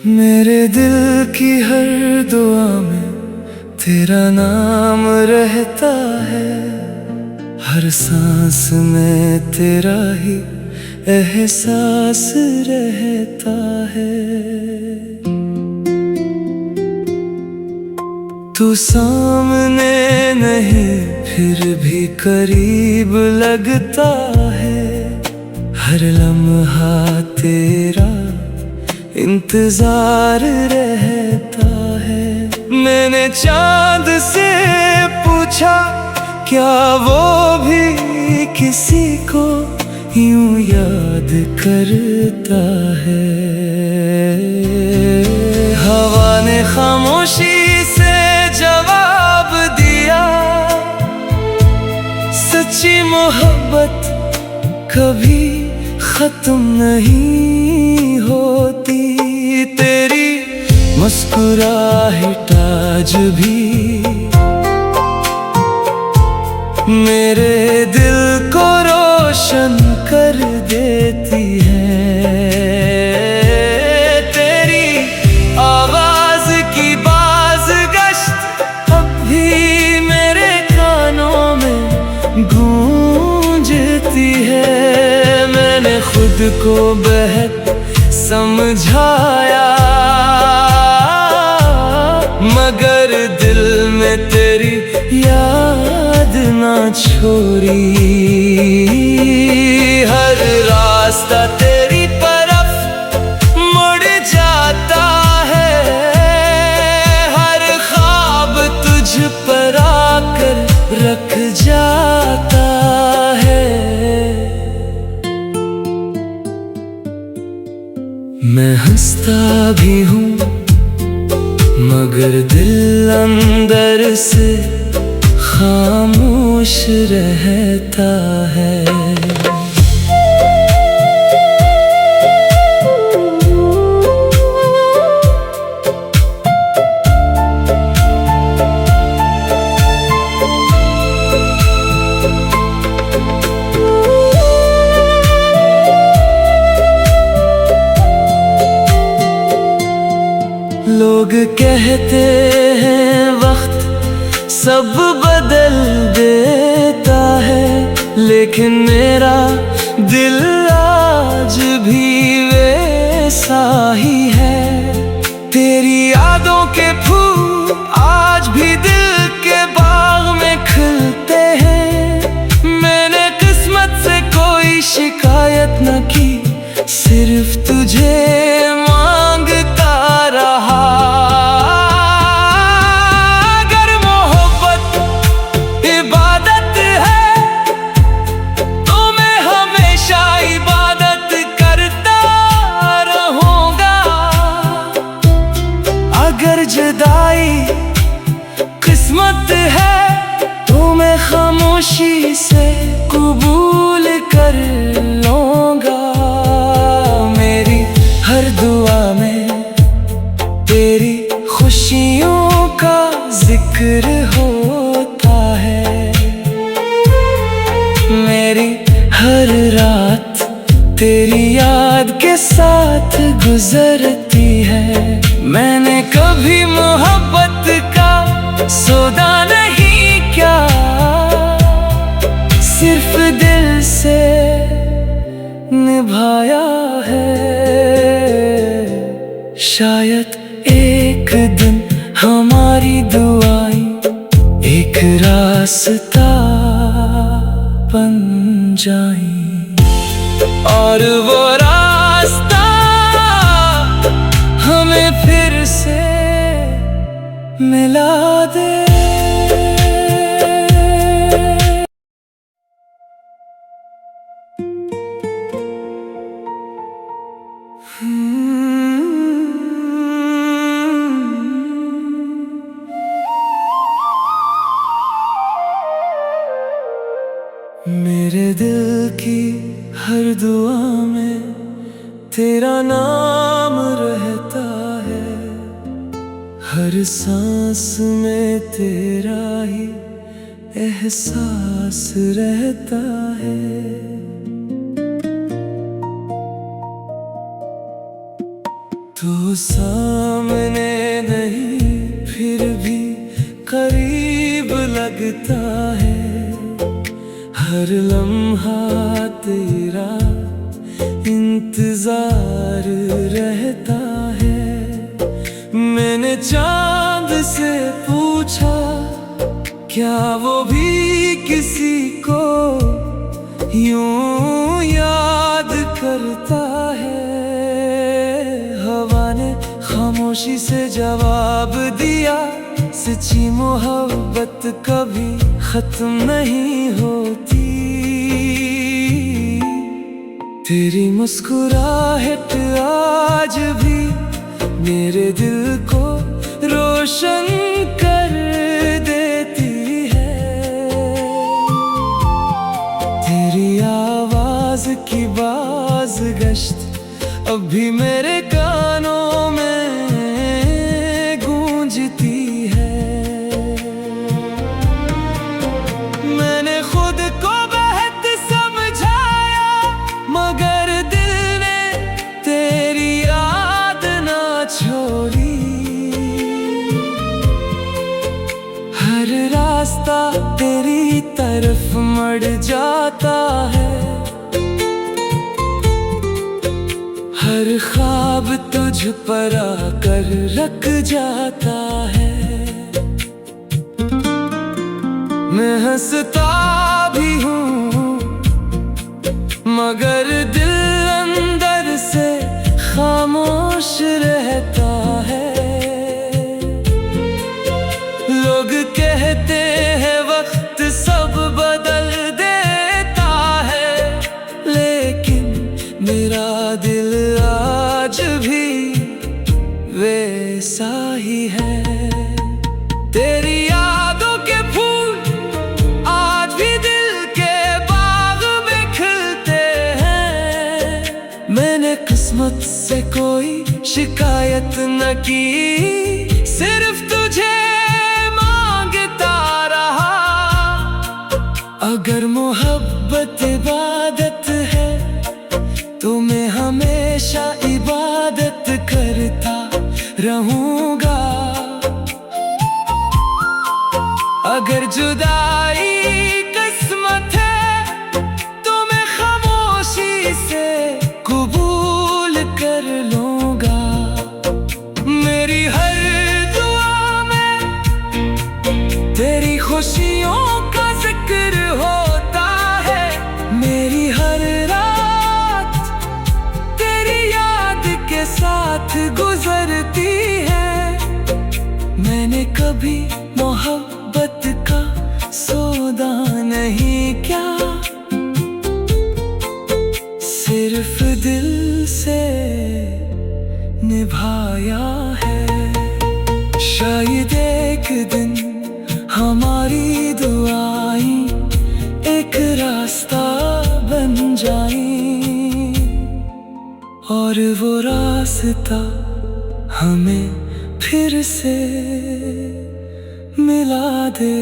मेरे दिल की हर दुआ में तेरा नाम रहता है, हर सांस में तेरा ही एहसास रहता है। तू सामने नहीं फिर भी करीब लगता है, हर लम्हा तेरा इंतजार रहता है। मैंने चांद से पूछा क्या वो भी किसी को यूं याद करता है। हवा ने खामोशी से जवाब दिया, सच्ची मोहब्बत कभी खत्म नहीं होती। तेरी मुस्कुराहट आज भी मेरे दिल को रोशन कर देती है। तेरी आवाज की बाज़गश्त अब भी मेरे कानों में गूंजती है। मैंने खुद को बेहद समझाया, मगर दिल में तेरी याद ना छोड़ी। हर रास्ता तेरी तरफ मुड़ जाता है, हर ख्वाब तुझ पर आकर रख जाता है। मैं हंसता भी हूँ मगर दिल अंदर से खामोश रहता है। लोग कहते हैं वक्त सब बदल देता है, लेकिन मेरा दिल आज भी वैसा ही है। तेरी यादों के फूल आज भी दिल के बाग में खिलते हैं। मैंने किस्मत से कोई शिकायत न की, सिर्फ तुझे मांगता रहा। अगर मोहब्बत इबादत है तो मैं हमेशा इबादत करता रहूंगा। अगर जुदाई किस्मत है तो मैं खामोशी से कबूल कर लूंगा। मेरी हर दुआ में तेरी खुशियों का जिक्र होता है। मेरी हर रात तेरी याद के साथ गुजरती है। मैंने कभी मोहब्बत का सौदा नहीं किया, सिर्फ दिल से निभाया है। शायद एक दिन हमारी दुआएं एक रास्ता बन जाएं, और वो रास्ता हमें फिर से मिला दे। मेरे दिल की हर दुआ में तेरा नाम रहता है, हर सांस में तेरा ही एहसास रहता है। तू सामने नहीं फिर भी करीब लगता है। हर लम्हा तेरा इंतजार रहता है। मैंने चांद से पूछा क्या वो भी किसी को यूं याद करता है। हवा ने खामोशी से जवाब दिया, सच्ची मोहब्बत कभी खत्म नहीं होती। तेरी मुस्कुराहट आज भी मेरे दिल को रोशन कर देती है। तेरी आवाज की बाज़गश्त अब भी मेरे कानों में गूंजती है। मैंने खुद को बेहद समझाया, मगर दिल ने तेरी याद ना छोड़ी। हर रास्ता तेरी तरफ मुड़ जाता है। हर ख्वाब तुझ पर आकर रख जाता है। मैं हंसता भी हूँ मगर दिल अंदर से खामोश रहता है। लोग कहते हैं वक्त सब बदल देता है, लेकिन मेरा दिल आज भी वैसा ही है। तेरी यादों के फूल आज भी दिल के बाग में खिलते हैं। मैंने किस्मत से कोई शिकायत न की, सिर्फ तुझे मांगता रहा। अगर मोहब्बत इबादत है तो मैं हमेशा इबादत करता रहूंगा। अगर जुदाई किस्मत है तो मैं खामोशी से कबूल कर लूंगा। मेरी हर दुआ में तेरी खुशियों का जिक्र होता है। मेरी हर रात तेरी याद के साथ गुजरती है। मैंने कभी मोहब्बत का सौदा नहीं क्या, सिर्फ दिल से निभाया है। शायद एक दिन हमारी दुआएं एक रास्ता बन जाएं और वो रास्ता हमें फिर से मिला दे।